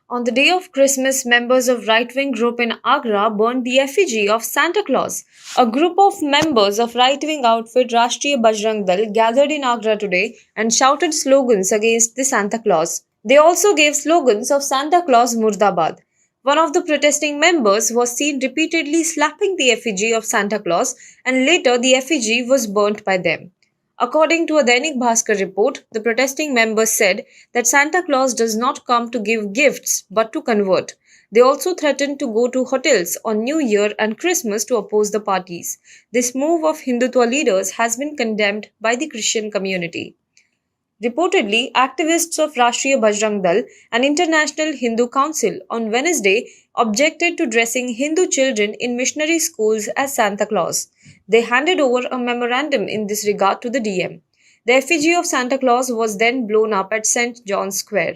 On the day of Christmas, members of right-wing group in Agra burned the effigy of Santa Claus. A group of members of right-wing outfit Rashtriya Bajrang Dal gathered in Agra today and shouted slogans against the Santa Claus. They also gave slogans of Santa Claus Murdabad. One of the protesting members was seen repeatedly slapping the effigy of Santa Claus, and later the effigy was burnt by them. According to a Dainik Bhaskar report, the protesting members said that Santa Claus does not come to give gifts but to convert. They also threatened to go to hotels on New Year and Christmas to oppose the parties. This move of Hindutva leaders has been condemned by the Christian community. Reportedly, activists of Rashtriya Bajrang Dal and International Hindu Council on Wednesday objected to dressing Hindu children in missionary schools as Santa Claus. They handed over a memorandum in this regard to the DM. The effigy of Santa Claus was then blown up at St. John's Square.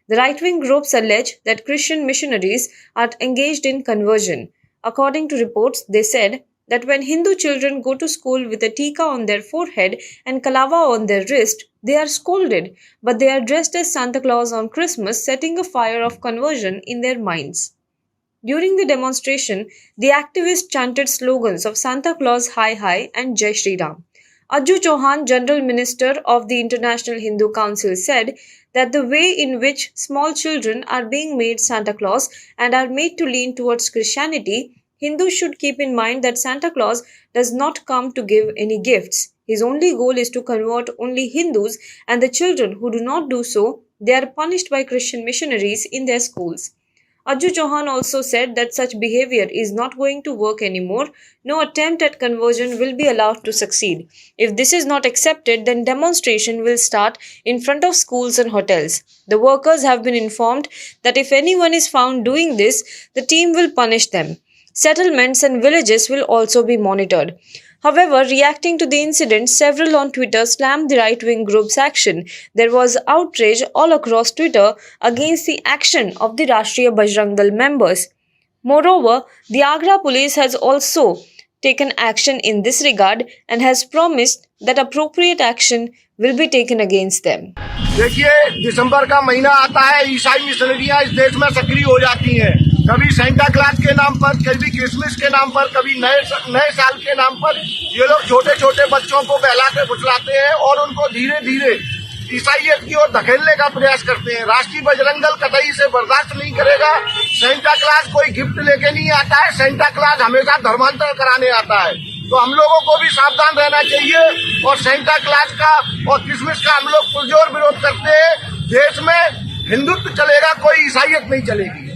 The right-wing groups allege that Christian missionaries are engaged in conversion. According to reports, they said that when Hindu children go to school with a tika on their forehead and kalava on their wrist, they are scolded, but they are dressed as Santa Claus on Christmas, setting a fire of conversion in their minds. During the demonstration, the activists chanted slogans of Santa Claus Hi Hi and Jai Shri Ram. Ajju Chauhan, General Minister of the International Hindu Council, said that the way in which small children are being made Santa Claus and are made to lean towards Christianity, Hindus should keep in mind that Santa Claus does not come to give any gifts. His only goal is to convert only Hindus, and the children who do not do so, they are punished by Christian missionaries in their schools. Ajju Chauhan also said that such behavior is not going to work anymore. No attempt at conversion will be allowed to succeed. If this is not accepted, then demonstration will start in front of schools and hotels. The workers have been informed that if anyone is found doing this, the team will punish them. Settlements and villages will also be monitored. However, reacting to the incident, several on Twitter slammed the right-wing group's action. There was outrage all across Twitter against the action of the Rashtriya Bajrang Dal members. Moreover, the Agra police has also taken action in this regard and has promised that appropriate action will be taken against them. देखिए, दिसंबर का महीना आता है, ईसाई मिशनरियां इस देश में सक्रिय हो जाती हैं। कभी सेंटा क्लॉज के नाम पर, कभी क्रिसमस के नाम पर, कभी नए साल के नाम पर ये लोग छोटे छोटे बच्चों को बहला के फुसलाते हैं और उनको धीरे धीरे ईसाइयत की ओर धकेलने का प्रयास करते हैं। राष्ट्रीय बजरंग दल कतई से बर्दाश्त नहीं करेगा। सेंटा क्लॉज कोई गिफ्ट लेके नहीं आता है, सेंटा क्लॉज हमेशा धर्मांतर कराने आता है। तो हम लोगों को भी सावधान रहना चाहिए और सेंटा क्लॉज का और क्रिसमस का हम लोग पुरजोर विरोध करते हैं। देश में हिंदुत्व चलेगा, कोई ईसाइयत नहीं चलेगी।